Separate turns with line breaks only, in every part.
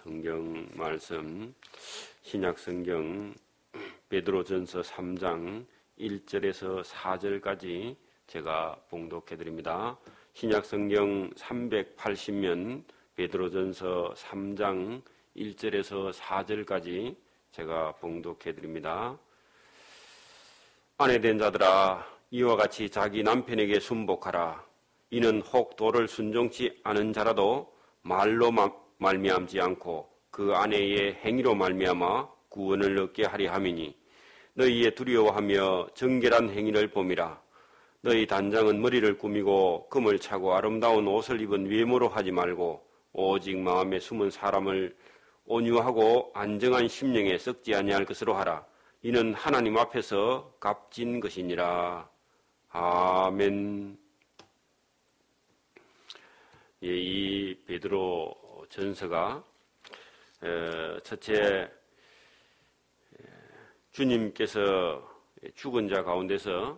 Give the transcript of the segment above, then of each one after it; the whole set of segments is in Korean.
성경 말씀 신약 성경 베드로전서 3장 1절에서 4절까지 제가 봉독해 드립니다. 신약 성경 380면 베드로전서 3장 1절에서 4절까지 제가 봉독해 드립니다. 아내된 자들아 이와 같이 자기 남편에게 순복하라. 이는 혹 도를 순종치 않은 자라도 말로 말미암지 않고 그 아내의 행위로 말미암아 구원을 얻게 하리 함이니 너희의 두려워하며 정결한 행위를 봄이라. 너희 단장은 머리를 꾸미고 금을 차고 아름다운 옷을 입은 외모로 하지 말고 오직 마음에 숨은 사람을 온유하고 안정한 심령에 썩지 아니할 것으로 하라. 이는 하나님 앞에서 값진 것이니라. 아멘. 이 베드로 전서가 첫째 주님께서 죽은 자 가운데서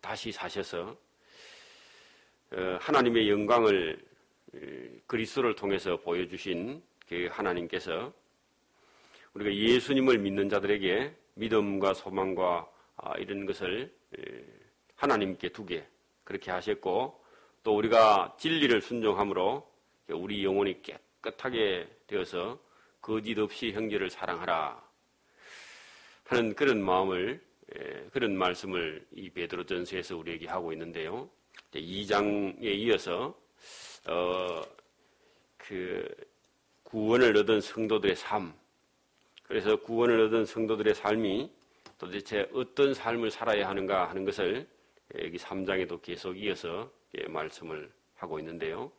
다시 사셔서 하나님의 영광을 그리스도를 통해서 보여주신 그 하나님께서 우리가 예수님을 믿는 자들에게 믿음과 소망과 이런 것을 하나님께 두게 그렇게 하셨고 또 우리가 진리를 순종함으로 우리 영혼이 깨끗하게 되어서 거짓 없이 형제를 사랑하라 하는 그런 마음을 그런 말씀을 이 베드로전서에서 우리에게 하고 있는데요. 2장에 이어서 그 구원을 얻은 성도들의 삶, 그래서 구원을 얻은 성도들의 삶이 도대체 어떤 삶을 살아야 하는가 하는 것을 여기 3장에도 계속 이어서 말씀을 하고 있는데요.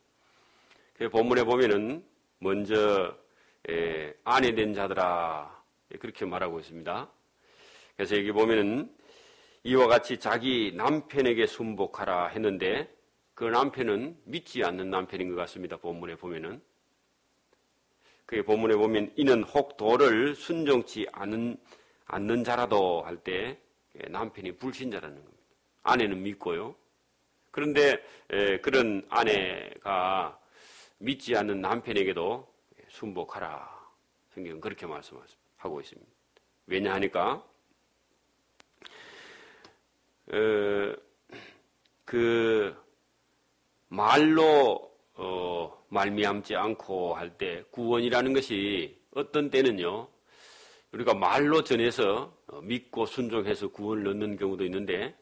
그 본문에 보면은 먼저 아내된 자들아 그렇게 말하고 있습니다. 그래서 여기 보면은 이와 같이 자기 남편에게 순복하라 했는데 그 남편은 믿지 않는 남편인 것 같습니다. 본문에 보면은 그 본문에 보면 이는 혹 도를 순종치 않는 자라도 할 때 남편이 불신자라는 겁니다. 아내는 믿고요. 그런데 그런 아내가 믿지 않는 남편에게도 순복하라. 성경은 그렇게 말씀하고 있습니다. 왜냐 하니까 그 말로 말미암지 않고 할 때 구원이라는 것이 어떤 때는요. 우리가 말로 전해서 믿고 순종해서 구원을 얻는 경우도 있는데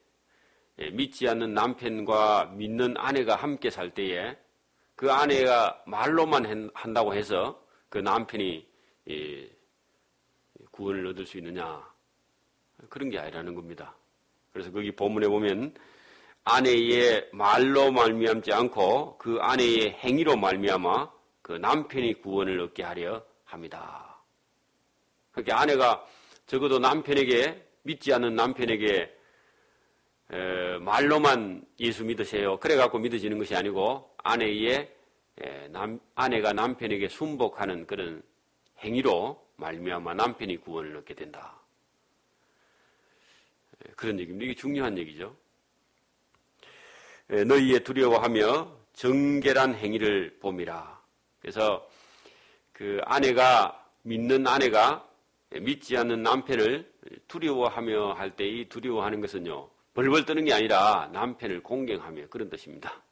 믿지 않는 남편과 믿는 아내가 함께 살 때에 그 아내가 말로만 한다고 해서 그 남편이 구원을 얻을 수 있느냐 그런 게 아니라는 겁니다. 그래서 거기 본문에 보면 아내의 말로 말미암지 않고 그 아내의 행위로 말미암아 그 남편이 구원을 얻게 하려 합니다. 그러니까 아내가 적어도 남편에게 믿지 않는 남편에게 말로만 예수 믿으세요. 그래갖고 믿어지는 것이 아니고 아내가 남편에게 순복하는 그런 행위로 말미암아 남편이 구원을 얻게 된다. 그런 얘기입니다. 이게 중요한 얘기죠. 너희의 두려워하며 정결한 행위를 봄이라. 그래서 그 믿는 아내가 믿지 않는 남편을 두려워하며 할 때 이 두려워하는 것은요. 벌벌 떠는 게 아니라 남편을 공경하며 그런 뜻입니다.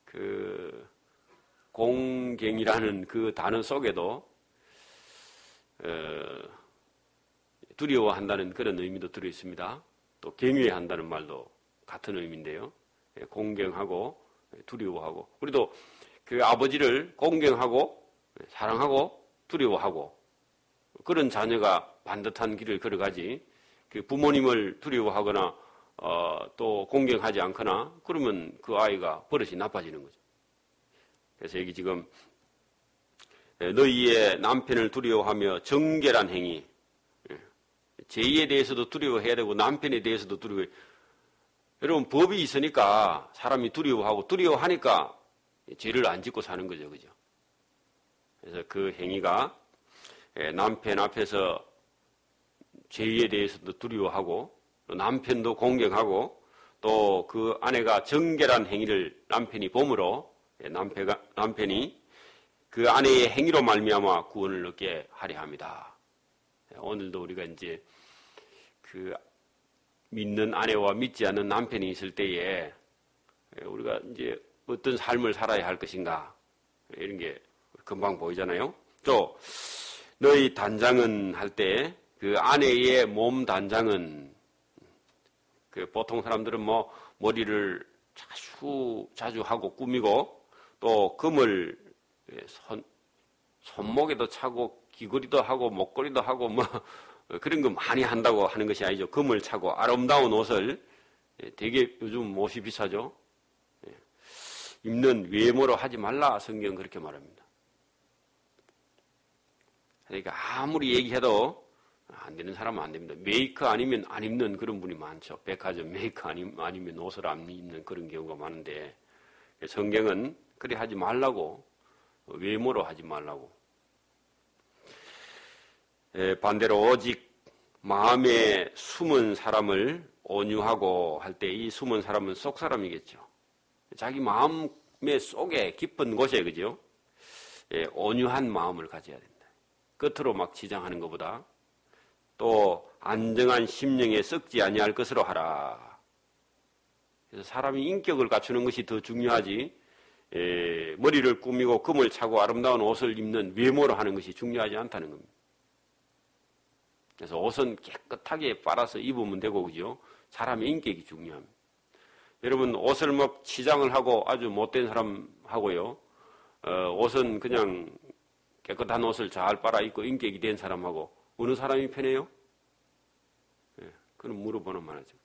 그 공경이라는 그 단어 속에도 두려워한다는 그런 의미도 들어 있습니다. 또 경외한다는 말도 같은 의미인데요. 공경하고 두려워하고 우리도 그 아버지를 공경하고 사랑하고 두려워하고 그런 자녀가 반듯한 길을 걸어가지 그 부모님을 두려워하거나 또 공경하지 않거나 그러면 그 아이가 버릇이 나빠지는 거죠. 그래서 여기 지금 너희의 남편을 두려워하며 정결한 행위 제2에 대해서도 두려워해야 되고 남편에 대해서도 두려워해야 여러분 법이 있으니까 사람이 두려워하고 두려워하니까 죄를 안 짓고 사는 거죠. 그죠? 그래서 그 행위가 남편 앞에서 죄에 대해서도 두려워하고 남편도 공경하고 또 그 아내가 정결한 행위를 남편이 봄으로 남편이 그 아내의 행위로 말미암아 구원을 얻게 하려 합니다. 오늘도 우리가 이제 그 믿는 아내와 믿지 않는 남편이 있을 때에 우리가 이제 어떤 삶을 살아야 할 것인가 이런 게 금방 보이잖아요. 또 너희 단장은 할 때 그 아내의 몸 단장은 그 보통 사람들은 뭐 머리를 자주 하고 꾸미고 또 금을 손목에도 차고 귀걸이도 하고 목걸이도 하고 뭐 그런 거 많이 한다고 하는 것이 아니죠. 금을 차고 아름다운 옷을 되게 요즘 옷이 비싸죠. 입는 외모로 하지 말라 성경은 그렇게 말합니다. 그러니까 아무리 얘기해도 안 되는 사람은 안 됩니다. 메이커 아니면 안 입는 그런 분이 많죠. 백화점 메이커 아니면 옷을 안 입는 그런 경우가 많은데 성경은 그래 하지 말라고 외모로 하지 말라고. 반대로 오직 마음에 숨은 사람을 온유하고 할 때 이 숨은 사람은 속 사람이겠죠. 자기 마음의 속에 깊은 곳에 그죠? 온유한 마음을 가져야 된다. 겉으로 막 지장하는 것보다 또 안정한 심령에 썩지 아니할 것으로 하라. 그래서 사람이 인격을 갖추는 것이 더 중요하지 머리를 꾸미고 금을 차고 아름다운 옷을 입는 외모로 하는 것이 중요하지 않다는 겁니다. 그래서 옷은 깨끗하게 빨아서 입으면 되고 그죠? 사람의 인격이 중요합니다. 여러분 옷을 막 치장을 하고 아주 못된 사람하고요. 옷은 그냥 깨끗한 옷을 잘 빨아 입고 인격이 된 사람하고 어느 사람이 편해요? 그럼 물어보는 말이죠.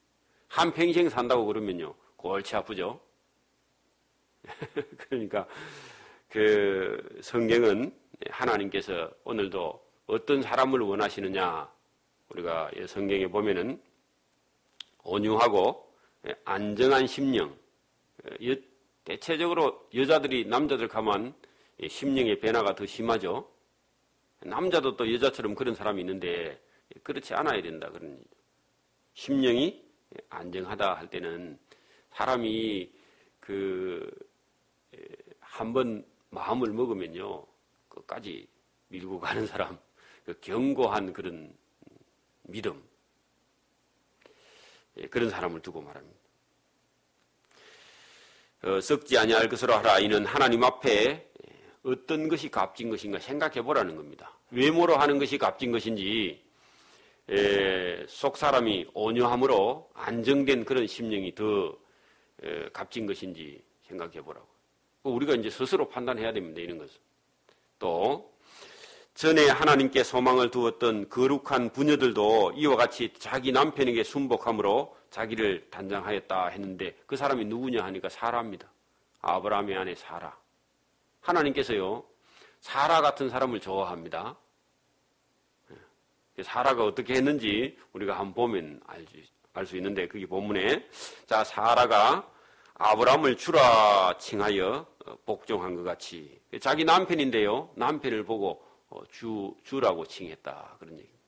한평생 산다고 그러면요. 골치 아프죠? 그러니까 그 성경은 하나님께서 오늘도 어떤 사람을 원하시느냐 우리가 성경에 보면은 온유하고 안정한 심령 대체적으로 여자들이 남자들 가면 심령의 변화가 더 심하죠. 남자도 또 여자처럼 그런 사람이 있는데 그렇지 않아야 된다. 그런 심령이 안정하다 할 때는 사람이 한번 마음을 먹으면요 끝까지 밀고 가는 사람, 견고한 그런 믿음 그런 사람을 두고 말합니다. 썩지 아니할 것으로 하라. 이는 하나님 앞에 어떤 것이 값진 것인가 생각해 보라는 겁니다. 외모로 하는 것이 값진 것인지 속 사람이 온유함으로 안정된 그런 심령이 더 값진 것인지 생각해 보라고. 우리가 이제 스스로 판단해야 됩니다. 이런 것은. 또 전에 하나님께 소망을 두었던 거룩한 부녀들도 이와 같이 자기 남편에게 순복함으로 자기를 단장하였다 했는데 그 사람이 누구냐 하니까 사라입니다. 아브라함의 아내 사라. 하나님께서요 사라 같은 사람을 좋아합니다. 사라가 어떻게 했는지 우리가 한번 보면 알 수 있는데 그게 본문에 자 사라가 아브라함을 주라 칭하여 복종한 것 같이 자기 남편인데요 남편을 보고 주라고 칭했다 그런 얘기입니다.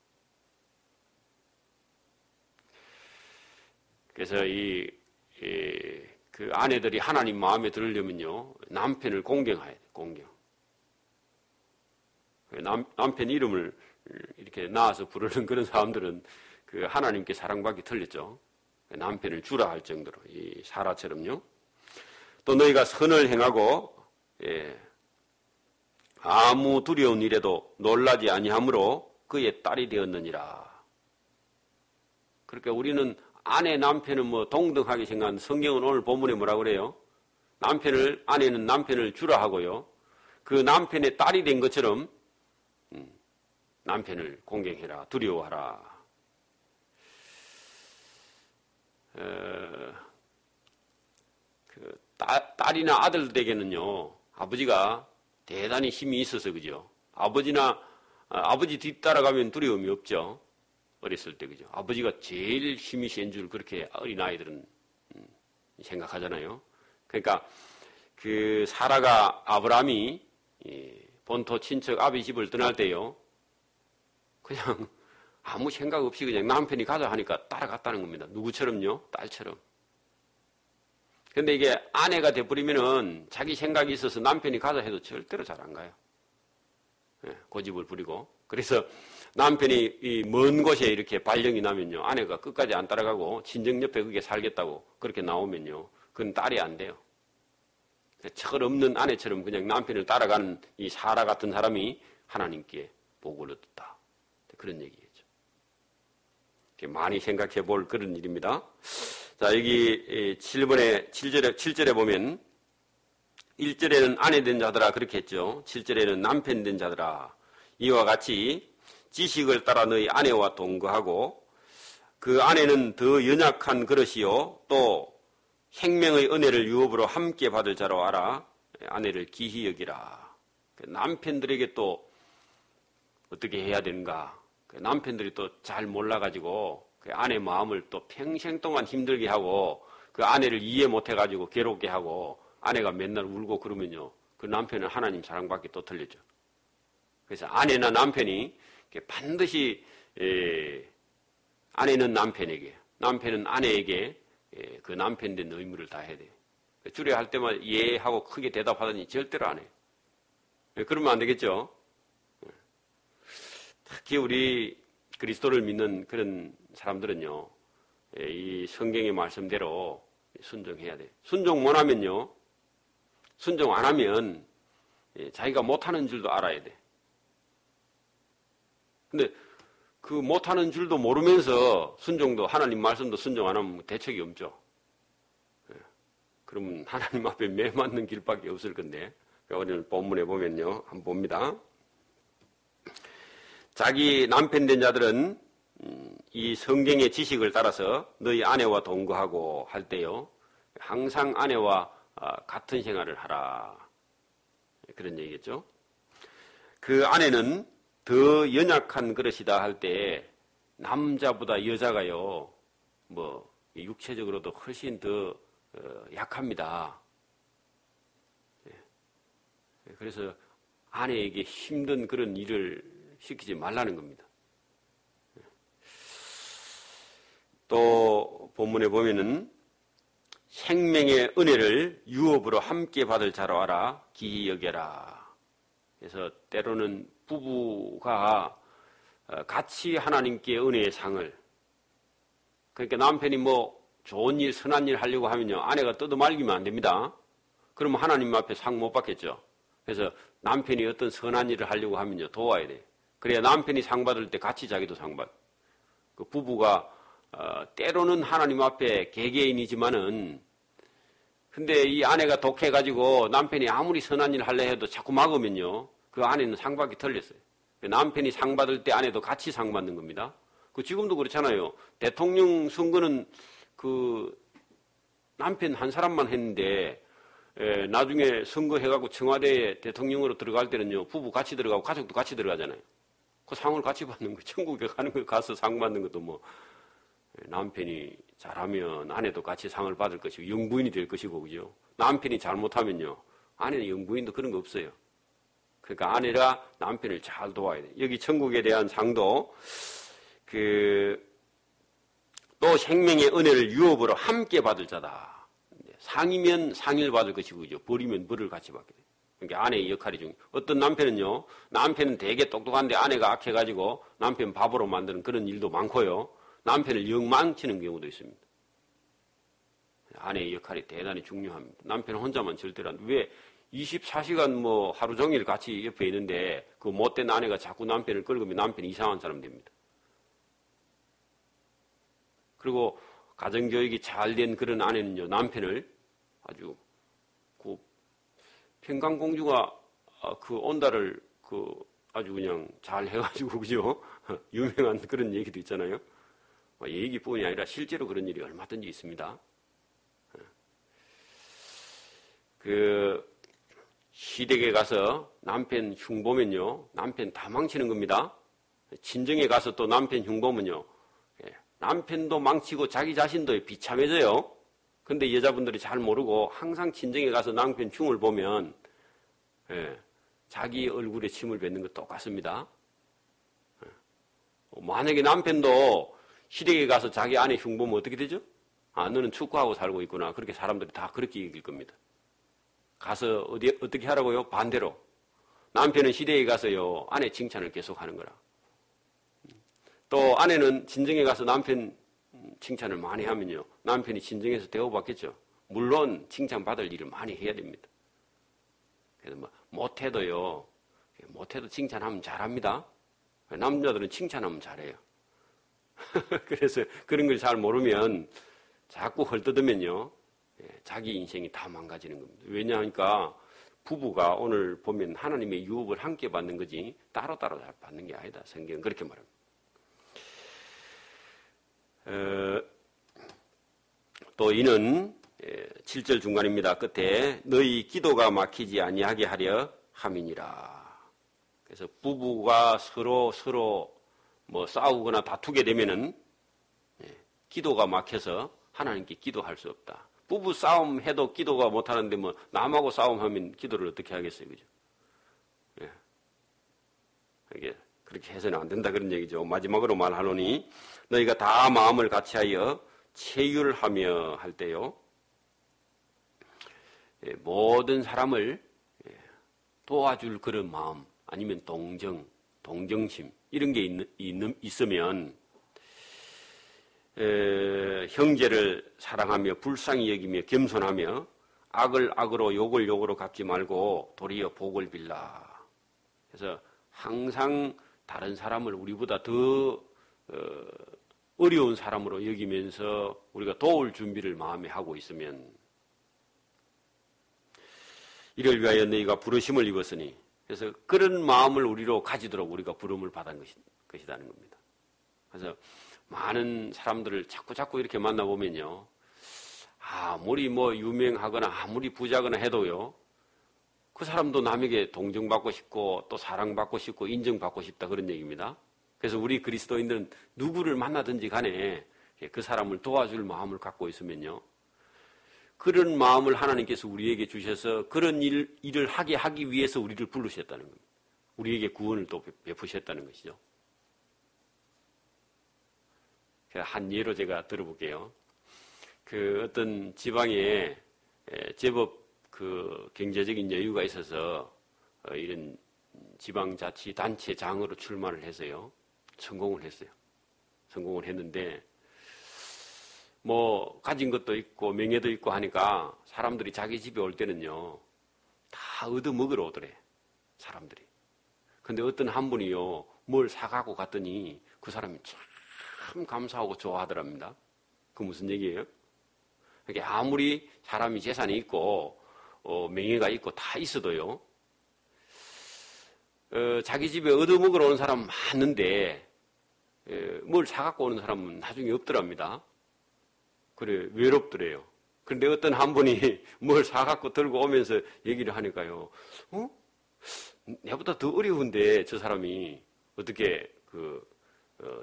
그래서 그 아내들이 하나님 마음에 들으려면요 남편을 공경해야 돼. 공경. 남편 이름을 이렇게 낳아서 부르는 그런 사람들은 그 하나님께 사랑받기 틀렸죠. 남편을 주라 할 정도로 이 사라처럼요. 또 너희가 선을 행하고 아무 두려운 일에도 놀라지 아니하므로 그의 딸이 되었느니라. 그러니까 우리는 아내 남편은 뭐 동등하게 생각하는 성경은 오늘 본문에 뭐라 그래요? 아내는 남편을 주라 하고요. 그 남편의 딸이 된 것처럼 남편을 공경해라, 두려워하라. 딸이나 아들에게는요, 아버지가 대단히 힘이 있어서 그죠. 아버지 뒤따라가면 두려움이 없죠. 어렸을 때 그죠. 아버지가 제일 힘이 센 줄 그렇게 어린아이들은 생각하잖아요. 그러니까 그 사라가 아브라함이 본토 친척 아비 집을 떠날 때요. 그냥 아무 생각 없이 그냥 남편이 가자 하니까 따라갔다는 겁니다. 누구처럼요? 딸처럼. 근데 이게 아내가 돼버리면은 자기 생각이 있어서 남편이 가자 해도 절대로 잘 안 가요. 고집을 부리고. 그래서 남편이 이 먼 곳에 이렇게 발령이 나면요, 아내가 끝까지 안 따라가고 친정 옆에 그게 살겠다고 그렇게 나오면요, 그건 딸이 안 돼요. 철 없는 아내처럼 그냥 남편을 따라가는 이 사라 같은 사람이 하나님께 복을 얻었다. 그런 얘기겠죠. 많이 생각해 볼 그런 일입니다. 자, 여기 7절에 보면 1절에는 아내 된 자들아 그렇게 했죠. 7절에는 남편 된 자들아 이와 같이 지식을 따라 너희 아내와 동거하고 그 아내는 더 연약한 그릇이요 또 생명의 은혜를 유업으로 함께 받을 자로 알아 아내를 기히 여기라. 남편들에게 또 어떻게 해야 되는가. 남편들이 또 잘 몰라가지고 그 아내 마음을 또 평생 동안 힘들게 하고 그 아내를 이해 못해가지고 괴롭게 하고 아내가 맨날 울고 그러면요. 그 남편은 하나님 사랑받기 또 틀렸죠. 그래서 아내나 남편이 반드시 아내는 남편에게, 남편은 아내에게 그 남편 된 의무를 다해야 돼요. 주례할 때마다 예 하고 크게 대답하더니 절대로 안 해요. 그러면 안 되겠죠. 특히 우리 그리스도를 믿는 그런 사람들은요, 이 성경의 말씀대로 순종해야 돼요. 순종 못 하면요, 순종 안 하면 자기가 못하는 줄도 알아야 돼. 근데 그 못하는 줄도 모르면서 순종도 하나님 말씀도 순종 안 하면 대책이 없죠. 그러면 하나님 앞에 매 맞는 길밖에 없을 건데 오늘 본문에 보면요, 한번 봅니다. 자기 남편 된 자들은 이 성경의 지식을 따라서 너희 아내와 동거하고 할 때요, 항상 아내와 같은 생활을 하라. 그런 얘기겠죠. 그 아내는 더 연약한 그릇이다 할 때 남자보다 여자가요, 뭐 육체적으로도 훨씬 더 약합니다. 그래서 아내에게 힘든 그런 일을 시키지 말라는 겁니다. 또 본문에 보면은 생명의 은혜를 유업으로 함께 받을 자로 알아 기히 여겨라. 그래서 때로는 부부가 같이 하나님께 은혜의 상을, 그러니까 남편이 뭐 좋은 일, 선한 일 하려고 하면요, 아내가 뜯어말리면 안 됩니다. 그러면 하나님 앞에 상 못 받겠죠. 그래서 남편이 어떤 선한 일을 하려고 하면요, 도와야 돼. 그래야 남편이 상 받을 때 같이 자기도 상 받. 그 부부가 때로는 하나님 앞에 개개인이지만은, 근데 이 아내가 독해가지고 남편이 아무리 선한 일을 하려 해도 자꾸 막으면요, 그 아내는 상 받기 틀렸어요. 남편이 상 받을 때 아내도 같이 상 받는 겁니다. 그 지금도 그렇잖아요. 대통령 선거는 그 남편 한 사람만 했는데, 나중에 선거해가고 청와대에 대통령으로 들어갈 때는요, 부부 같이 들어가고 가족도 같이 들어가잖아요. 그 상을 같이 받는 거, 천국에 가는 거 가서 상 받는 것도 뭐, 남편이 잘하면 아내도 같이 상을 받을 것이고, 영부인이 될 것이고, 그죠? 남편이 잘못하면요, 아내는 영부인도 그런 거 없어요. 그러니까 아내가 남편을 잘 도와야 돼. 여기 천국에 대한 상도, 또 생명의 은혜를 유업으로 함께 받을 자다. 상이면 상을 받을 것이고, 그죠? 벌이면 벌을 같이 받게 돼. 그러니까 아내의 역할이 중요해요. 어떤 남편은요, 남편은 되게 똑똑한데 아내가 악해가지고 남편 바보로 만드는 그런 일도 많고요. 남편을 영 망치는 경우도 있습니다. 아내의 역할이 대단히 중요합니다. 남편 혼자만 절대로 안 돼. 왜 24시간 뭐 하루 종일 같이 옆에 있는데 그 못된 아내가 자꾸 남편을 끌으면 남편이 이상한 사람 됩니다. 그리고 가정교육이 잘 된 그런 아내는요, 남편을 아주 그 평강공주가 그 온다를 그 아주 그냥 잘 해가지고, 그죠? 유명한 그런 얘기도 있잖아요. 얘기뿐이 아니라 실제로 그런 일이 얼마든지 있습니다. 그 시댁에 가서 남편 흉보면요, 남편 다 망치는 겁니다. 친정에 가서 또 남편 흉보면요, 남편도 망치고 자기 자신도 비참해져요. 근데 여자분들이 잘 모르고 항상 친정에 가서 남편 흉을 보면 자기 얼굴에 침을 뱉는 것 똑같습니다. 만약에 남편도 시댁에 가서 자기 아내 흉 보면 어떻게 되죠? 아, 너는 축구하고 살고 있구나. 그렇게 사람들이 다 그렇게 얘기할 겁니다. 가서 어떻게 하라고요? 반대로. 남편은 시댁에 가서요, 아내 칭찬을 계속 하는 거라. 또 아내는 친정에 가서 남편 칭찬을 많이 하면요, 남편이 친정에서 대우받겠죠. 물론 칭찬받을 일을 많이 해야 됩니다. 그래서 뭐 못해도요, 못해도 칭찬하면 잘합니다. 남자들은 칭찬하면 잘해요. 그래서 그런 걸 잘 모르면 자꾸 헐뜯으면요, 자기 인생이 다 망가지는 겁니다. 왜냐하니까 부부가 오늘 보면 하나님의 유업을 함께 받는 거지 따로따로 잘 받는 게 아니다. 성경은 그렇게 말합니다. 또 이는 7절 중간입니다. 끝에 너희 기도가 막히지 아니하게 하려 함이니라. 그래서 부부가 서로 뭐 싸우거나 다투게 되면은 기도가 막혀서 하나님께 기도할 수 없다. 부부 싸움 해도 기도가 못 하는데 뭐 남하고 싸움하면 기도를 어떻게 하겠어요, 그죠? 예. 이게 그렇게 해서는 안 된다 그런 얘기죠. 마지막으로 말하노니 너희가 다 마음을 같이하여 체휼하며 할 때요, 모든 사람을 도와줄 그런 마음, 아니면 동정심 이런 게 있으면 형제를 사랑하며 불쌍히 여기며 겸손하며 악을 악으로 욕을 욕으로 갚지 말고 도리어 복을 빌라. 그래서 항상 다른 사람을 우리보다 더 어려운 사람으로 여기면서 우리가 도울 준비를 마음에 하고 있으면, 이를 위하여 너희가 부르심을 입었으니, 그래서 그런 마음을 우리로 가지도록 우리가 부름을 받은 것이라는 겁니다. 그래서 많은 사람들을 자꾸 이렇게 만나보면요, 아무리 뭐 유명하거나 아무리 부자거나 해도요, 그 사람도 남에게 동정받고 싶고 또 사랑받고 싶고 인정받고 싶다 그런 얘기입니다. 그래서 우리 그리스도인들은 누구를 만나든지 간에 그 사람을 도와줄 마음을 갖고 있으면요, 그런 마음을 하나님께서 우리에게 주셔서 그런 일을 하기 위해서 우리를 부르셨다는 겁니다. 우리에게 구원을 또 베푸셨다는 것이죠. 한 예로 제가 들어볼게요. 그 어떤 지방에 제법 그 경제적인 여유가 있어서 이런 지방자치단체장으로 출마를 해서요, 성공을 했어요. 성공을 했는데 뭐 가진 것도 있고 명예도 있고 하니까 사람들이 자기 집에 올 때는요, 다 얻어먹으러 오더래, 사람들이. 근데 어떤 한 분이요, 뭘 사가고 갔더니 그 사람이 참 감사하고 좋아하더랍니다. 그 무슨 얘기예요? 그러니까 아무리 사람이 재산이 있고 명예가 있고 다 있어도요, 자기 집에 얻어먹으러 오는 사람 많은데 뭘 사갖고 오는 사람은 나중에 없더랍니다. 그래, 외롭더래요. 그런데 어떤 한 분이 뭘 사갖고 들고 오면서 얘기를 하니까요, 내보다 더 어려운데 저 사람이 어떻게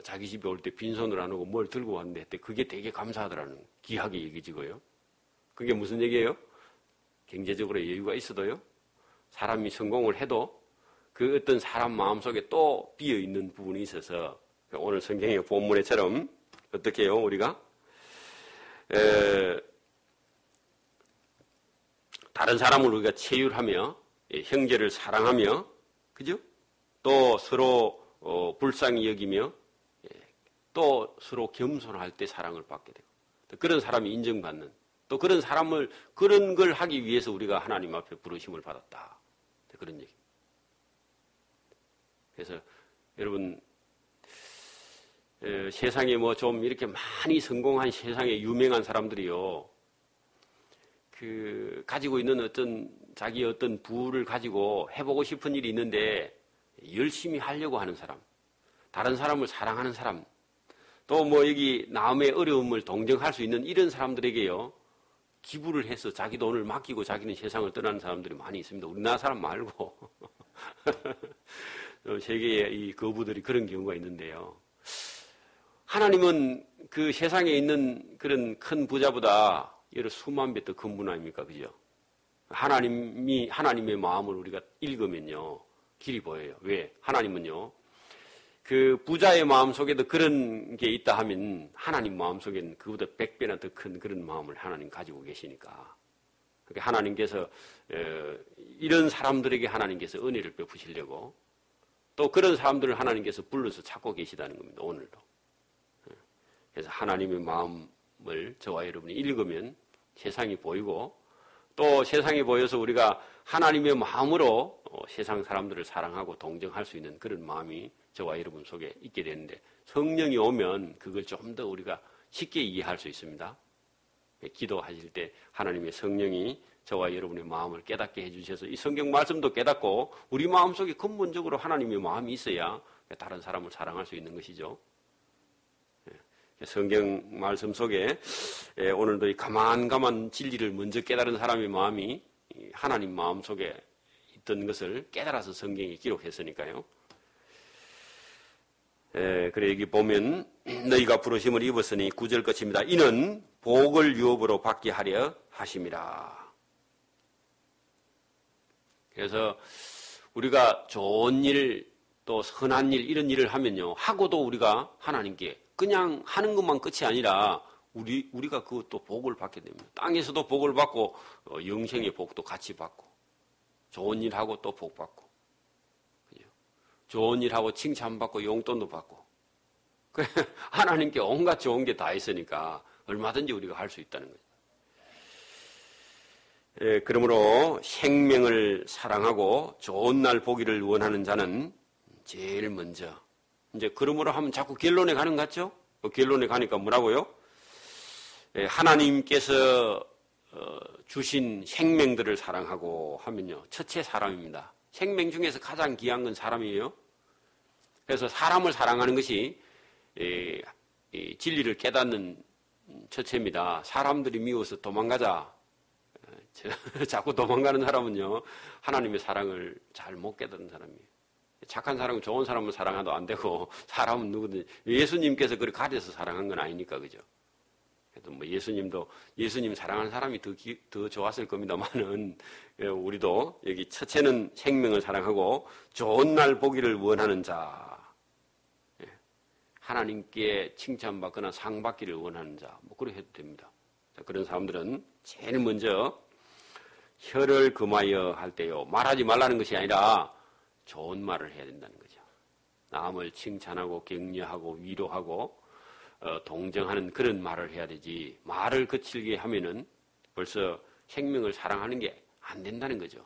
자기 집에 올 때 빈손으로 안 오고 뭘 들고 왔는데 했대. 그게 되게 감사하더라는 귀하게 얘기지고요. 그게 무슨 얘기예요? 경제적으로 여유가 있어도요, 사람이 성공을 해도 그 어떤 사람 마음속에 또 비어있는 부분이 있어서 오늘 성경의 본문에처럼 어떻게 해요? 우리가 다른 사람을 우리가 체휼하며 형제를 사랑하며, 그죠? 또 서로 불쌍히 여기며 또 서로 겸손할 때 사랑을 받게 되고, 또 그런 사람이 인정받는, 또 그런 사람을 그런 걸 하기 위해서 우리가 하나님 앞에 부르심을 받았다. 그런 얘기. 그래서 여러분, 세상에 뭐 좀 이렇게 많이 성공한 세상에 유명한 사람들이요, 가지고 있는 자기 어떤 부를 가지고 해보고 싶은 일이 있는데 열심히 하려고 하는 사람, 다른 사람을 사랑하는 사람, 또 뭐 여기 남의 어려움을 동정할 수 있는 이런 사람들에게요, 기부를 해서 자기 돈을 맡기고 자기는 세상을 떠나는 사람들이 많이 있습니다. 우리나라 사람 말고 세계의 이 거부들이 그런 경우가 있는데요. 하나님은 그 세상에 있는 그런 큰 부자보다 여러 수만 배 더 큰 분 아닙니까? 그죠? 하나님의 마음을 우리가 읽으면요, 길이 보여요. 왜? 하나님은요, 그 부자의 마음 속에도 그런 게 있다 하면 하나님 마음 속에는 그보다 100배나 더 큰 그런 마음을 하나님 가지고 계시니까. 하나님께서 이런 사람들에게 하나님께서 은혜를 베푸시려고 또 그런 사람들을 하나님께서 불러서 찾고 계시다는 겁니다. 오늘도. 그래서 하나님의 마음을 저와 여러분이 읽으면 세상이 보이고 또 세상이 보여서 우리가 하나님의 마음으로 세상 사람들을 사랑하고 동정할 수 있는 그런 마음이 저와 여러분 속에 있게 되는데 성령이 오면 그걸 좀 더 우리가 쉽게 이해할 수 있습니다. 기도하실 때 하나님의 성령이 저와 여러분의 마음을 깨닫게 해주셔서 이 성경 말씀도 깨닫고 우리 마음속에 근본적으로 하나님의 마음이 있어야 다른 사람을 사랑할 수 있는 것이죠. 성경 말씀 속에 오늘도 이 가만가만 진리를 먼저 깨달은 사람의 마음이 하나님 마음 속에 있던 것을 깨달아서 성경이 기록했으니까요. 그래 여기 보면 너희가 부르심을 입었으니 9절 끝입니다. 이는 복을 유업으로 받게 하려 하심이라. 그래서 우리가 좋은 일 또 선한 일 이런 일을 하면요 하고도 우리가 하나님께 그냥 하는 것만 끝이 아니라 우리가 그것도 복을 받게 됩니다. 땅에서도 복을 받고 영생의 복도 같이 받고 좋은 일하고 또 복 받고 그죠? 좋은 일하고 칭찬받고 용돈도 받고 하나님께 온갖 좋은 게 다 있으니까 얼마든지 우리가 할 수 있다는 거죠. 그러므로 생명을 사랑하고 좋은 날 보기를 원하는 자는 제일 먼저 이제 그러므로 하면 자꾸 결론에 가는 것 같죠? 결론에 가니까 뭐라고요? 하나님께서 주신 생명들을 사랑하고 하면요. 첫째 사람입니다. 생명 중에서 가장 귀한 건 사람이에요. 그래서 사람을 사랑하는 것이 진리를 깨닫는 첫째입니다. 사람들이 미워서 도망가자. 자꾸 도망가는 사람은요. 하나님의 사랑을 잘 못 깨닫는 사람이에요. 착한 사람은 좋은 사람을 사랑해도 안 되고 사람은 누구든지 예수님께서 그렇게 가려서 사랑한 건 아니니까 그죠. 그래도 뭐 예수님도 예수님 사랑하는 사람이 더 좋았을 겁니다만은 우리도 여기 첫째는 생명을 사랑하고 좋은 날 보기를 원하는 자, 하나님께 칭찬받거나 상 받기를 원하는 자, 뭐 그렇게 해도 됩니다. 자, 그런 사람들은 제일 먼저 혀를 금하여 할 때요 말하지 말라는 것이 아니라 좋은 말을 해야 된다는 거죠. 남을 칭찬하고 격려하고 위로하고 동정하는 그런 말을 해야 되지 말을 거칠게 하면은 벌써 생명을 사랑하는 게 안 된다는 거죠.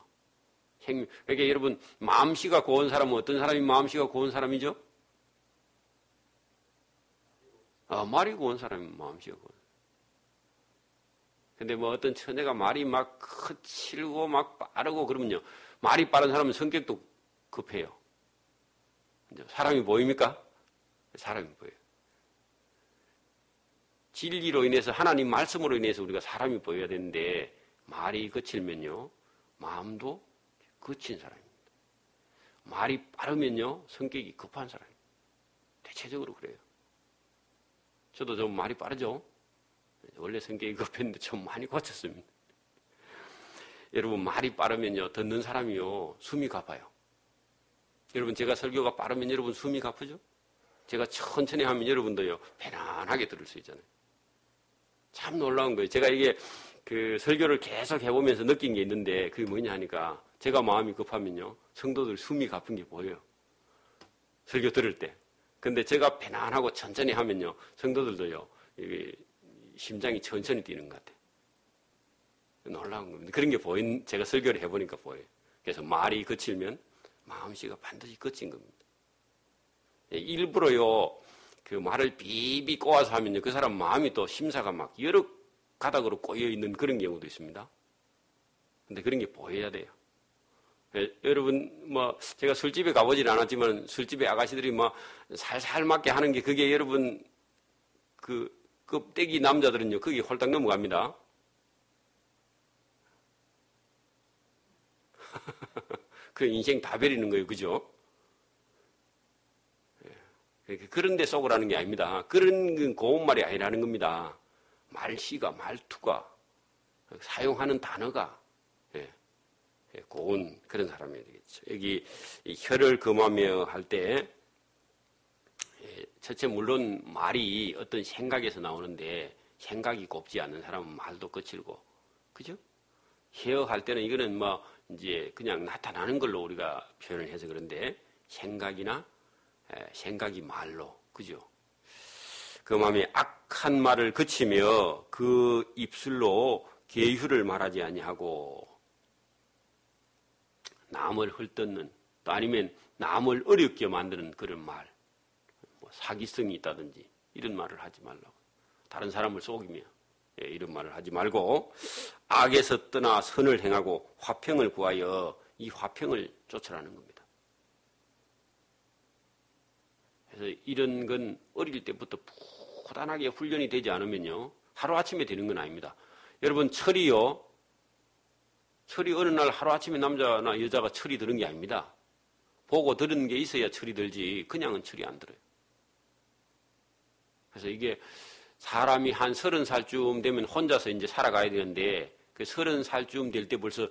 그러니까 여러분 마음씨가 고운 사람은 어떤 사람이 마음씨가 고운 사람이죠? 말이 고운 사람이 마음씨가 고운. 근데 뭐 어떤 처녀가 말이 막 거칠고 막 빠르고 그러면요 말이 빠른 사람은 성격도 급해요. 사람이 보입니까? 사람이 보여요. 진리로 인해서 하나님 말씀으로 인해서 우리가 사람이 보여야 되는데 말이 거칠면요 마음도 거친 사람입니다. 말이 빠르면요 성격이 급한 사람입니다. 대체적으로 그래요. 저도 좀 말이 빠르죠? 원래 성격이 급했는데 좀 많이 고쳤습니다. 여러분 말이 빠르면요 듣는 사람이요 숨이 가빠요. 여러분 제가 설교가 빠르면 여러분 숨이 가쁘죠? 제가 천천히 하면 여러분도요 편안하게 들을 수 있잖아요. 참 놀라운 거예요. 제가 이게 그 설교를 계속 해보면서 느낀 게 있는데 그게 뭐냐 하니까 제가 마음이 급하면요 성도들 숨이 가쁜 게 보여요. 설교 들을 때. 근데 제가 편안하고 천천히 하면요 성도들도요 이게 심장이 천천히 뛰는 것 같아요. 놀라운 겁니다. 그런 게 제가 설교를 해보니까 보여요. 그래서 말이 거칠면 마음씨가 반드시 거친 겁니다. 일부러요, 그 말을 비비 꼬아서 하면요, 그 사람 마음이 또 심사가 막 여러 가닥으로 꼬여있는 그런 경우도 있습니다. 근데 그런 게 보여야 돼요. 여러분, 뭐, 제가 술집에 가보질 않았지만, 술집에 아가씨들이 막 살살 맞게 하는 게 그게 여러분, 그 껍데기 남자들은요, 거기 홀딱 넘어갑니다. 그 인생 다 버리는 거예요. 그죠? 그런 데 속으라는 게 아닙니다. 그런 고운 말이 아니라는 겁니다. 말씨가, 말투가, 사용하는 단어가 고운 그런 사람이 되겠죠. 여기 혀를 금하며 할 때 첫째 물론 말이 어떤 생각에서 나오는데 생각이 곱지 않은 사람은 말도 거칠고 그죠? 헤어할 때는 이거는 뭐 이제 그냥 나타나는 걸로 우리가 표현을 해서 그런데 생각이나 생각이 말로 그죠? 그 마음에 악한 말을 그치며 그 입술로 계율을 말하지 아니하고 남을 헐뜯는 또 아니면 남을 어렵게 만드는 그런 말, 뭐 사기성이 있다든지 이런 말을 하지 말라고. 다른 사람을 속이며 이런 말을 하지 말고 악에서 떠나 선을 행하고 화평을 구하여 이 화평을 쫓으라는 겁니다. 그래서 이런 건 어릴 때부터 부단하게 훈련이 되지 않으면요 하루아침에 되는 건 아닙니다. 여러분 철이요, 철이 어느 날 하루아침에 남자나 여자가 철이 드는 게 아닙니다. 보고 들은 게 있어야 철이 들지 그냥은 철이 안 들어요. 그래서 이게 사람이 한 30살쯤 되면 혼자서 이제 살아가야 되는데 그 30살쯤 될 때 벌써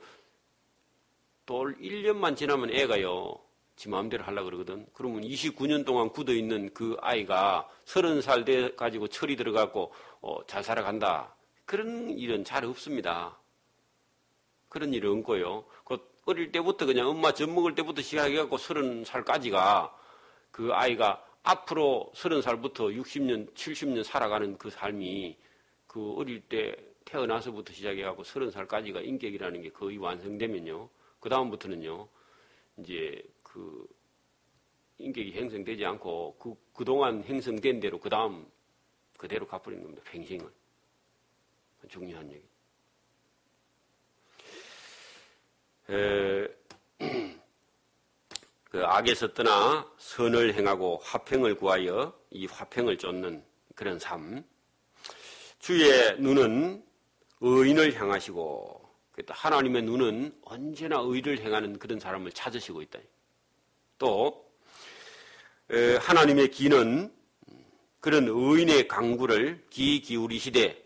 또 1년만 지나면 애가요 지 마음대로 하려고 그러거든. 그러면 29년 동안 굳어있는 그 아이가 30살 돼 가지고 철이 들어가고 잘 살아간다. 그런 일은 잘 없습니다. 그런 일은 없고요. 그 어릴 때부터 그냥 엄마 젖 먹을 때부터 시작해갖고 30살까지가 그 아이가 앞으로 30살부터 60년, 70년 살아가는 그 삶이 그 어릴 때 태어나서부터 시작해갖고 30살까지가 인격이라는 게 거의 완성되면요. 그 다음부터는요, 이제 그 인격이 형성되지 않고 그동안 형성된 대로 그 다음 그대로 갚아버리는 겁니다. 평생을. 중요한 얘기. 그 악에서 떠나 선을 행하고 화평을 구하여 이 화평을 쫓는 그런 삶. 주의 눈은 의인을 향하시고 하나님의 눈은 언제나 의를 행하는 그런 사람을 찾으시고 있다. 또 하나님의 귀는 그런 의인의 강구를 귀 기울이시되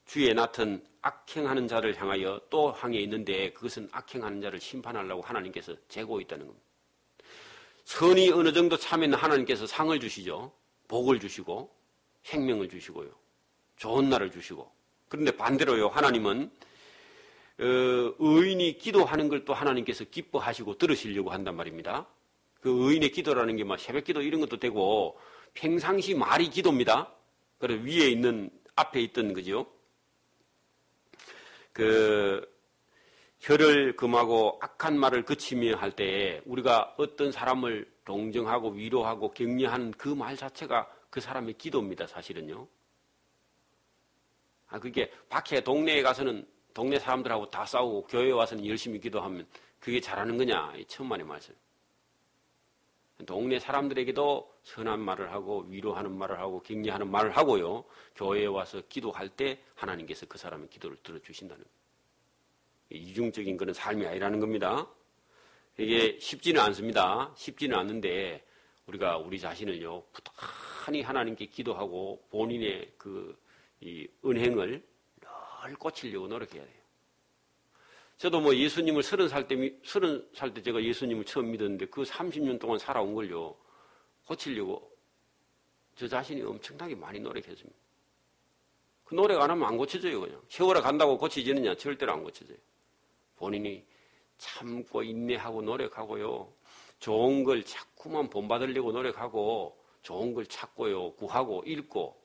주의 낯은 악행하는 자를 향하여 또 향해 있는데 그것은 악행하는 자를 심판하려고 하나님께서 재고 있다는 겁니다. 선이 어느 정도 참면 하나님께서 상을 주시죠. 복을 주시고 생명을 주시고요. 좋은 날을 주시고. 그런데 반대로요. 하나님은 의인이 기도하는 걸 또 하나님께서 기뻐하시고 들으시려고 한단 말입니다. 그 의인의 기도라는 게 막 새벽기도 이런 것도 되고 평상시 말이 기도입니다. 그래서 위에 있는 앞에 있던 거죠. 그 혀를 금하고 악한 말을 그치며 할 때에 우리가 어떤 사람을 동정하고 위로하고 격려하는 그 말 자체가 그 사람의 기도입니다. 사실은요. 그게 밖에 동네에 가서는 동네 사람들하고 다 싸우고 교회에 와서는 열심히 기도하면 그게 잘하는 거냐? 이 천만의 말씀. 동네 사람들에게도 선한 말을 하고 위로하는 말을 하고 격려하는 말을 하고요. 교회에 와서 기도할 때 하나님께서 그 사람의 기도를 들어주신다는 거예요. 이중적인 그런 삶이 아니라는 겁니다. 이게 쉽지는 않습니다. 쉽지는 않는데 우리가 우리 자신을요 부단히 하나님께 기도하고 본인의 이 은행을 늘 꽂히려고 노력해야 돼요. 저도 뭐 예수님을 30살 때 제가 예수님을 처음 믿었는데 그 30년 동안 살아온 걸요 고치려고 저 자신이 엄청나게 많이 노력했습니다. 그 노력 안 하면 안 고쳐져요. 그냥 세월에 간다고 고쳐지느냐? 절대로 안 고쳐져요. 본인이 참고 인내하고 노력하고요. 좋은 걸 자꾸만 본받으려고 노력하고 좋은 걸 찾고요. 구하고 읽고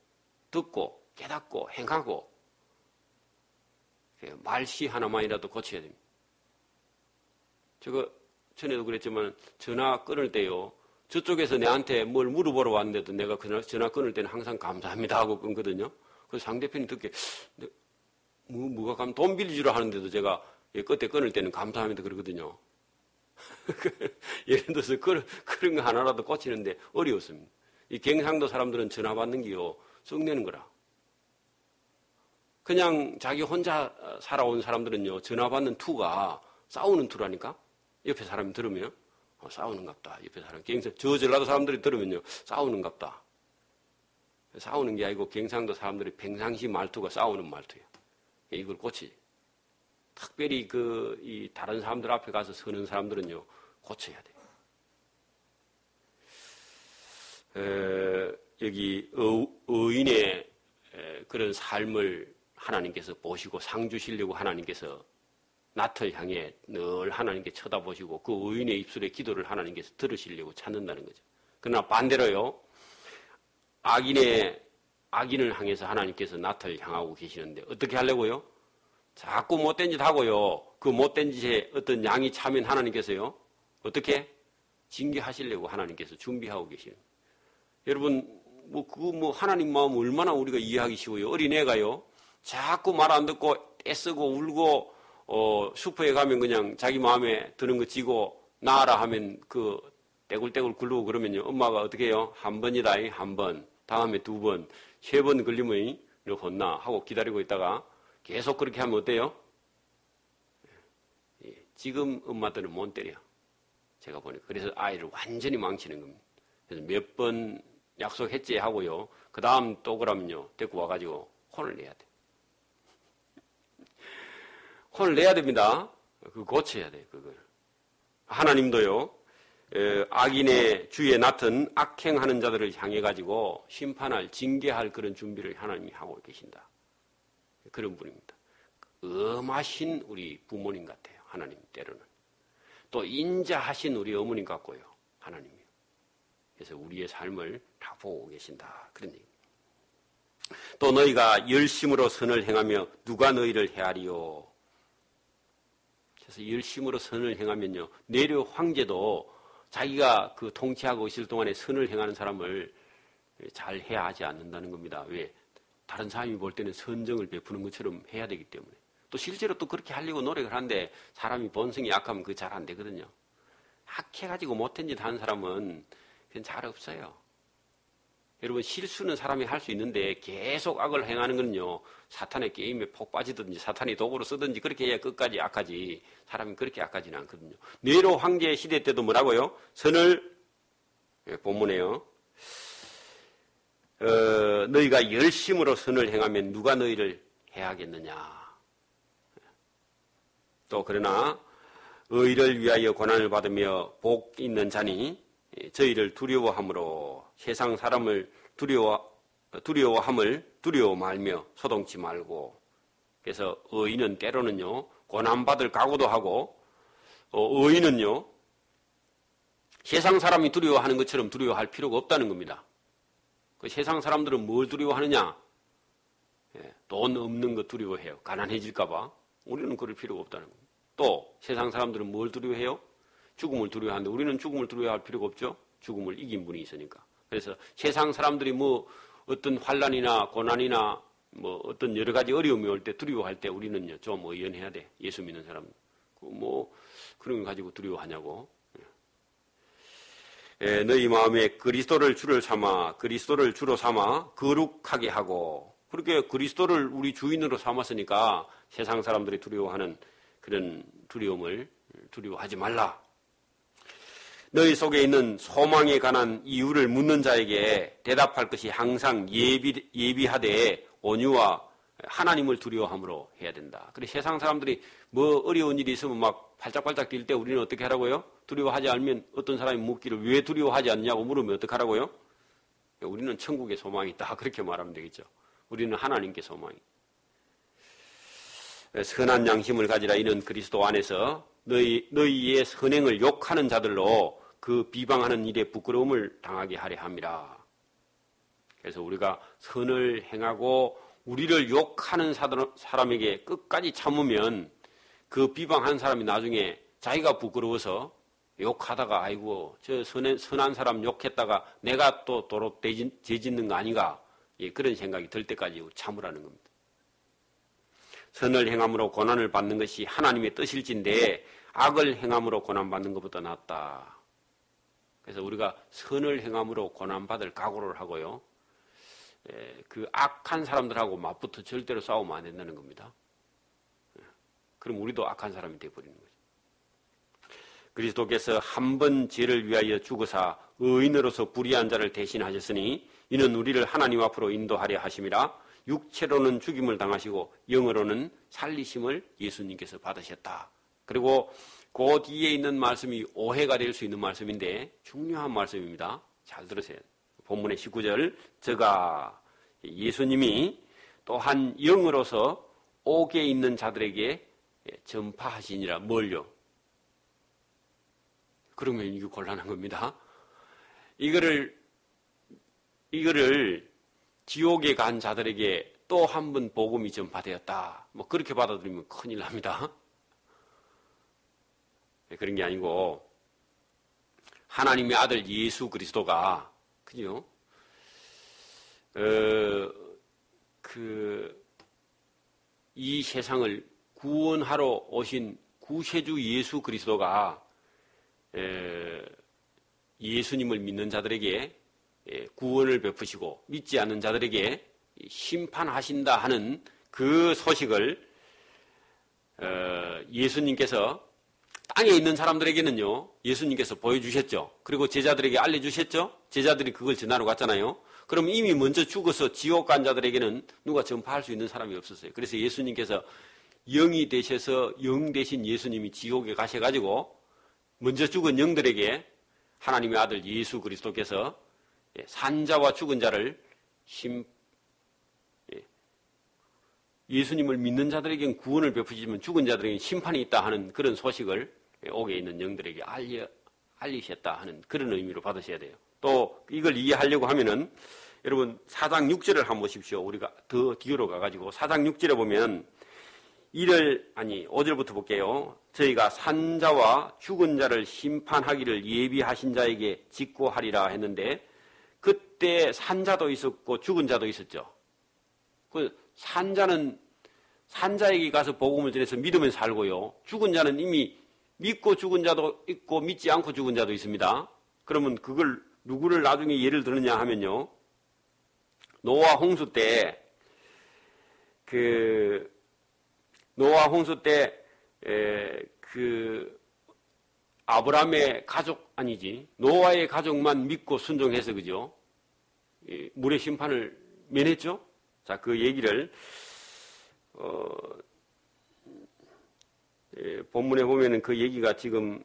듣고 깨닫고 행하고 말씨 하나만이라도 고쳐야 됩니다. 제가 전에도 그랬지만 전화 끊을 때요. 저쪽에서 내한테 뭘 물어보러 왔는데도 내가 전화 끊을 때는 항상 감사합니다 하고 끊거든요. 그래서 상대편이 듣게 뭐가 가면 돈 빌려주라 하는데도 제가 끝에 끊을 때는 감사합니다 그러거든요. 예를 들어서 그런 거 하나라도 고치는데 어려웠습니다. 이 경상도 사람들은 전화 받는 게요 썩내는 거라. 그냥 자기 혼자 살아온 사람들은요 전화 받는 투가 싸우는 투라니까. 옆에 사람이 들으면 싸우는갑다. 옆에 사람 저 전라도 사람들이 들으면요 싸우는갑다. 싸우는 게 아니고 경상도 사람들이 평상시 말투가 싸우는 말투예요. 이걸 고치. 특별히 이 다른 사람들 앞에 가서 서는 사람들은요 고쳐야 돼요. 여기 의인의 그런 삶을 하나님께서 보시고 상 주시려고 하나님께서 낫을 향해 늘 하나님께 쳐다보시고 그 의인의 입술의 기도를 하나님께서 들으시려고 찾는다는 거죠. 그러나 반대로요, 악인을 향해서 하나님께서 낫을 향하고 계시는데 어떻게 하려고요? 자꾸 못된 짓 하고요. 그 못된 짓에 어떤 양이 차면 하나님께서요, 어떻게? 징계하시려고 하나님께서 준비하고 계시는. 여러분, 하나님 마음 얼마나 우리가 이해하기 쉬워요. 어린애가요, 자꾸 말 안 듣고 애쓰고 울고, 슈퍼에 가면 그냥 자기 마음에 드는 거 지고 나아라 하면 그 떼굴떼굴 굴르고 그러면요, 엄마가 어떻게 해요? 한 번이다, 한 번. 다음에 두 번, 세 번 걸리면 너 혼나 하고 기다리고 있다가 계속 그렇게 하면 어때요? 지금 엄마들은 못 때려. 제가 보니까. 그래서 아이를 완전히 망치는 겁니다. 그래서 몇 번 약속했지 하고요. 그 다음 또 그러면요, 데리고 와가지고 혼을 내야 돼. 혼을 내야 됩니다. 그거 고쳐야 돼, 그걸. 하나님도요, 악인의 주에 맡은 악행하는 자들을 향해가지고 심판할, 징계할 그런 준비를 하나님이 하고 계신다. 그런 분입니다. 엄하신 우리 부모님 같아요. 하나님 때로는. 또 인자하신 우리 어머님 같고요. 하나님이요. 그래서 우리의 삶을 다 보고 계신다. 그런 얘기입니다. 또 너희가 열심으로 선을 행하며 누가 너희를 헤아리요. 그래서 열심으로 선을 행하면요, 네로 황제도 자기가 그 통치하고 있을 동안에 선을 행하는 사람을 잘 해야 하지 않는다는 겁니다. 왜? 다른 사람이 볼 때는 선정을 베푸는 것처럼 해야 되기 때문에. 또 실제로 또 그렇게 하려고 노력을 하는데 사람이 본성이 약하면 그게 잘 안 되거든요. 악해가지고 못된 짓 하는 사람은 그건 잘 없어요. 여러분, 실수는 사람이 할 수 있는데 계속 악을 행하는 건요, 사탄의 게임에 푹 빠지든지 사탄이 도구로 쓰든지 그렇게 해야 끝까지 악하지, 사람이 그렇게 악하지는 않거든요. 네로 황제 시대 때도 뭐라고요? 선을, 본문에요, 너희가 열심으로 선을 행하면 누가 너희를 해하겠느냐. 또 그러나 의를 위하여 고난을 받으며 복 있는 자니 저희를 두려워함으로 세상 사람을 두려워함을 두려워 말며 소동치 말고. 그래서 의인은 때로는요, 고난받을 각오도 하고, 의인은요, 세상 사람이 두려워하는 것처럼 두려워할 필요가 없다는 겁니다. 그 세상 사람들은 뭘 두려워하느냐? 돈 없는 거 두려워해요. 가난해질까봐. 우리는 그럴 필요가 없다는 겁니다. 또 세상 사람들은 뭘 두려워해요? 죽음을 두려워하는데 우리는 죽음을 두려워할 필요가 없죠. 죽음을 이긴 분이 있으니까. 그래서 세상 사람들이 뭐 어떤 환난이나 고난이나 뭐 어떤 여러 가지 어려움이 올 때 두려워할 때 우리는요, 좀 의연해야 돼. 예수 믿는 사람. 뭐 그런 걸 가지고 두려워하냐고. 너희 마음에 그리스도를 주로 삼아 거룩하게 하고. 그렇게 그리스도를 우리 주인으로 삼았으니까 세상 사람들이 두려워하는 그런 두려움을 두려워하지 말라. 너희 속에 있는 소망에 관한 이유를 묻는 자에게 대답할 것이 항상 예비하되 온유와 하나님을 두려워함으로 해야 된다. 그래, 세상 사람들이 뭐 어려운 일이 있으면 막 발짝발짝 뛸 때 우리는 어떻게 하라고요? 두려워하지 않으면 어떤 사람이 묻기를 왜 두려워하지 않냐고 물으면 어떻게 하라고요? 우리는 천국에 소망이 있다. 그렇게 말하면 되겠죠. 우리는 하나님께 소망이. 선한 양심을 가지라. 이는 그리스도 안에서 너희의 선행을 욕하는 자들로 그 비방하는 일에 부끄러움을 당하게 하려 함이라. 그래서 우리가 선을 행하고 우리를 욕하는 사람에게 끝까지 참으면 그 비방하는 사람이 나중에 자기가 부끄러워서 욕하다가 아이고 저 선한 사람 욕했다가 내가 또 도로 죄짓는 거 아닌가, 그런 생각이 들 때까지 참으라는 겁니다. 선을 행함으로 고난을 받는 것이 하나님의 뜻일진데 악을 행함으로 고난받는 것보다 낫다. 그래서 우리가 선을 행함으로 고난받을 각오를 하고요, 그 악한 사람들하고 맞붙어 절대로 싸우면 안 된다는 겁니다. 그럼 우리도 악한 사람이 되어버리는 거죠. 그리스도께서 한 번 죄를 위하여 죽으사 의인으로서 불의한 자를 대신하셨으니 이는 우리를 하나님 앞으로 인도하려 하심이라. 육체로는 죽임을 당하시고 영으로는 살리심을 예수님께서 받으셨다. 그리고 그 뒤에 있는 말씀이 오해가 될 수 있는 말씀인데 중요한 말씀입니다. 잘 들으세요. 본문의 19절, 저가 예수님이 또한 영으로서 옥에 있는 자들에게 전파하시니라. 뭘요? 그러면 이거 곤란한 겁니다. 이거를 지옥에 간 자들에게 또 한 번 복음이 전파되었다. 뭐 그렇게 받아들이면 큰일 납니다. 그런 게 아니고 하나님의 아들 예수 그리스도가 그죠? 이 세상을 구원하러 오신 구세주 예수 그리스도가 예수님을 믿는 자들에게 구원을 베푸시고 믿지 않는 자들에게 심판하신다 하는 그 소식을 예수님께서 땅에 있는 사람들에게는요, 예수님께서 보여주셨죠. 그리고 제자들에게 알려주셨죠. 제자들이 그걸 전하러 갔잖아요. 그럼 이미 먼저 죽어서 지옥 간 자들에게는 누가 전파할 수 있는 사람이 없었어요. 그래서 예수님께서 영이 되셔서 영 대신 예수님이 지옥에 가셔가지고 먼저 죽은 영들에게 하나님의 아들 예수 그리스도께서 산자와 죽은 자를 예수님을 믿는 자들에게는 구원을 베푸시지만 죽은 자들에게는 심판이 있다 하는 그런 소식을 옥에 있는 영들에게 알리셨다 하는 그런 의미로 받으셔야 돼요. 또 이걸 이해하려고 하면은 여러분 4장 6절을 한번 보십시오. 우리가 더 뒤로 가가지고 4장 6절에 보면 5절부터 볼게요. 저희가 산자와 죽은 자를 심판하기를 예비하신 자에게 직고하리라 했는데 그때 산자도 있었고 죽은 자도 있었죠. 그 산자에게 가서 복음을 전해서 믿으면 살고요. 죽은 자는 이미 믿고 죽은 자도 있고 믿지 않고 죽은 자도 있습니다. 그러면 그걸 누구를 나중에 예를 들느냐 하면요. 노아 홍수 때 아브라함의 가족 노아의 가족만 믿고 순종해서 그죠? 물의 심판을 면했죠? 자, 그 얘기를 본문에 보면은 그 얘기가 지금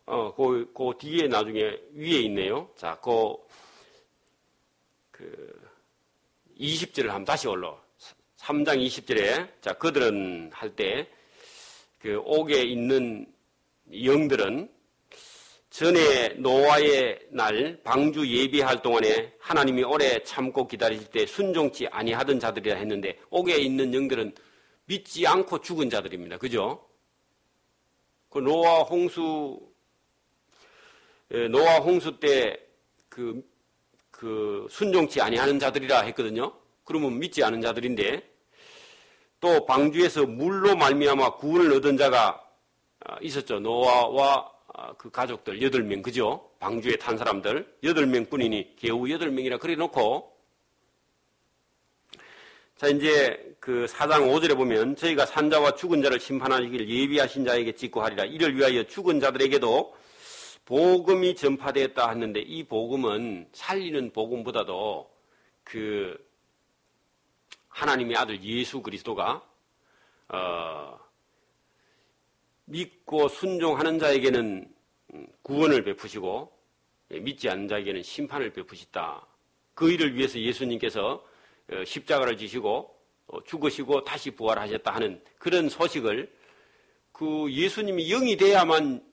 그 뒤에 나중에 위에 있네요. 자, 그 20절을 한번 다시 올라. 3장 20절에 자, 그들은 할 때 그 옥에 있는 영들은 전에 노아의 날 방주 예비할 동안에 하나님이 오래 참고 기다리실 때 순종치 아니하던 자들이라 했는데 옥에 있는 영들은 믿지 않고 죽은 자들입니다. 그죠? 그 노아 홍수 때 그 순종치 아니하는 자들이라 했거든요. 그러면 믿지 않은 자들인데 또 방주에서 물로 말미암아 구원을 얻은 자가 있었죠. 노아와 그 가족들 8명, 그죠? 방주에 탄 사람들 8명 뿐이니 겨우 8명이라 그래 놓고 자, 이제 그 4장 5절에 보면 저희가 산자와 죽은 자를 심판하시길 예비하신 자에게 직고하리라. 이를 위하여 죽은 자들에게도 복음이 전파되었다 했는데 이 복음은 살리는 복음보다도 그 하나님의 아들 예수 그리스도가 믿고 순종하는 자에게는 구원을 베푸시고 믿지 않는 자에게는 심판을 베푸시다. 그 일을 위해서 예수님께서 십자가를 지시고 죽으시고 다시 부활하셨다 하는 그런 소식을 그 예수님이 영이 돼야만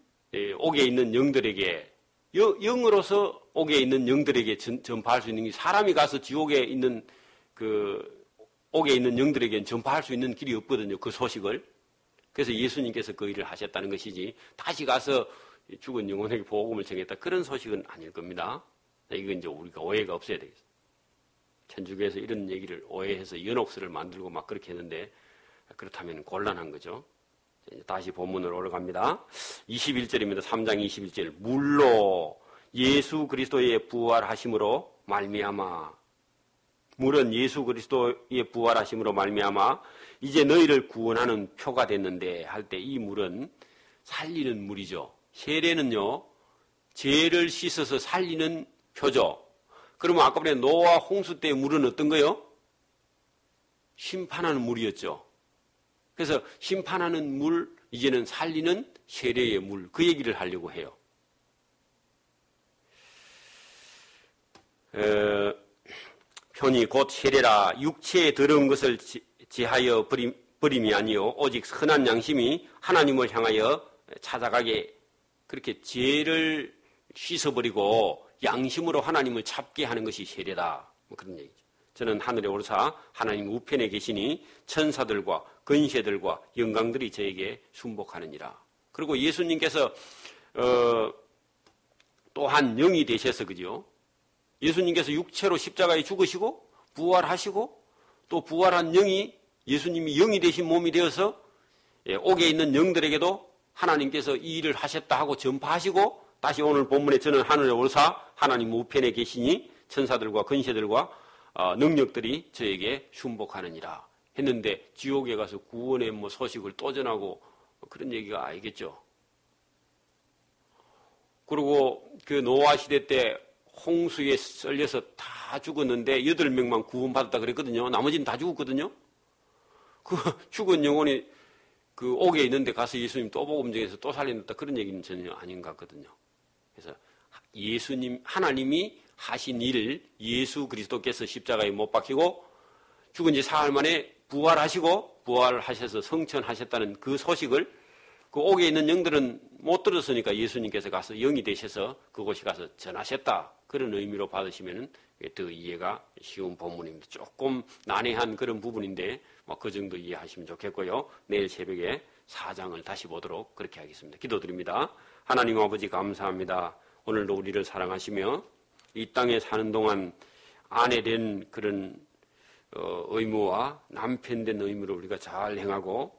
옥에 있는 영들에게 영으로서 옥에 있는 영들에게 전파할 수 있는 게 사람이 가서 지옥에 있는 그 옥에 있는 영들에게는 전파할 수 있는 길이 없거든요. 그 소식을. 그래서 예수님께서 그 일을 하셨다는 것이지 다시 가서 죽은 영혼에게 복음을 전했다. 그런 소식은 아닐 겁니다. 이건 이제 우리가 오해가 없어야 되겠어요. 천주교에서 이런 얘기를 오해해서 연옥설을 만들고 막 그렇게 했는데 그렇다면 곤란한 거죠. 다시 본문으로 올라갑니다. 21절입니다. 3장 21절. 물로 예수 그리스도의 부활하심으로 말미암아 물은 예수 그리스도의 부활하심으로 말미암아 이제 너희를 구원하는 표가 됐는데 할 때 이 물은 살리는 물이죠. 세례는요. 죄를 씻어서 살리는 표죠. 그러면 아까 전에 노아 홍수 때의 물은 어떤 거요? 심판하는 물이었죠. 그래서 심판하는 물, 이제는 살리는 세례의 물, 그 얘기를 하려고 해요. 편이 곧 세례라. 육체에 더러운 것을 제하여 버림이 아니요 오직 선한 양심이 하나님을 향하여 찾아가게, 그렇게 죄를 씻어버리고 양심으로 하나님을 찾게 하는 것이 세례다. 뭐 그런 얘기죠. 저는 하늘에 오르사 하나님 우편에 계시니 천사들과 권세들과 영광들이 저에게 순복하느니라. 그리고 예수님께서 또한 영이 되셔서, 그죠? 예수님께서 육체로 십자가에 죽으시고 부활하시고 또 부활한 영이, 예수님이 영이 되신 몸이 되어서 옥에 있는 영들에게도 하나님께서 이 일을 하셨다 하고 전파하시고, 다시 오늘 본문에 저는 하늘에 오르사 하나님 우편에 계시니 천사들과 권세들과 능력들이 저에게 순복하느니라 했는데, 지옥에 가서 구원의 뭐 소식을 또 전하고 그런 얘기가 아니겠죠. 그리고 그 노아 시대 때 홍수에 썰려서 다 죽었는데 8명만 구원받았다 그랬거든요. 나머지는 다 죽었거든요. 그 죽은 영혼이 그 옥에 있는데 가서 예수님 또 복음정에서 또 살려냈다, 그런 얘기는 전혀 아닌 것 같거든요. 그래서 예수님, 하나님이 하신 일을 예수 그리스도께서 십자가에 못 박히고 죽은 지 사흘 만에 부활하시고 부활하셔서 성천하셨다는 그 소식을 그 옥에 있는 영들은 못 들었으니까 예수님께서 가서 영이 되셔서 그곳에 가서 전하셨다, 그런 의미로 받으시면 더 이해가 쉬운 본문입니다. 조금 난해한 그런 부분인데 그 정도 이해하시면 좋겠고요. 내일 새벽에 4장을 다시 보도록 그렇게 하겠습니다. 기도드립니다. 하나님 아버지 감사합니다. 오늘도 우리를 사랑하시며 이 땅에 사는 동안 아내 된 그런 의무와 남편 된 의무를 우리가 잘 행하고,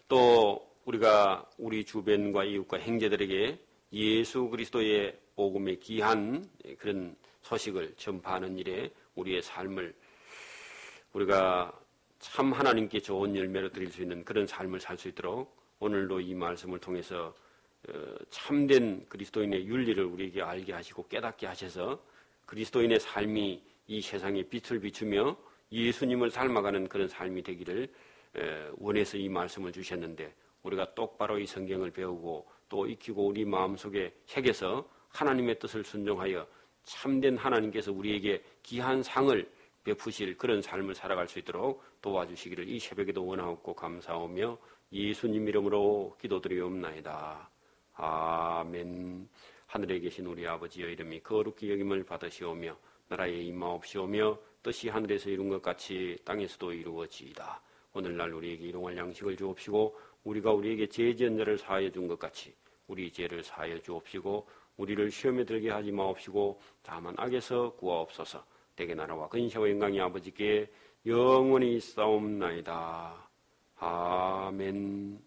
또 우리가 우리 주변과 이웃과 형제들에게 예수 그리스도의 복음의 귀한 그런 소식을 전파하는 일에 우리의 삶을, 우리가 참 하나님께 좋은 열매를 드릴 수 있는 그런 삶을 살 수 있도록 오늘도 이 말씀을 통해서 참된 그리스도인의 윤리를 우리에게 알게 하시고 깨닫게 하셔서 그리스도인의 삶이 이 세상에 빛을 비추며 예수님을 닮아가는 그런 삶이 되기를 원해서 이 말씀을 주셨는데, 우리가 똑바로 이 성경을 배우고 또 익히고 우리 마음속에 새겨서 하나님의 뜻을 순종하여 참된 하나님께서 우리에게 귀한 상을 베푸실 그런 삶을 살아갈 수 있도록 도와주시기를 이 새벽에도 원하옵고 감사하며 예수님 이름으로 기도드리옵나이다. 아멘. 하늘에 계신 우리 아버지의 이름이 거룩히 여김을 받으시오며 나라에 임하옵시오며 뜻이 하늘에서 이룬 것 같이 땅에서도 이루어지이다. 오늘날 우리에게 일용할 양식을 주옵시고 우리가 우리에게 죄 지은 자를 사하여 준 것 같이 우리 죄를 사하여 주옵시고 우리를 시험에 들게 하지 마옵시고 다만 악에서 구하옵소서. 대개 나라와 근세와 영광이 아버지께 영원히 있사옵나이다. 아멘.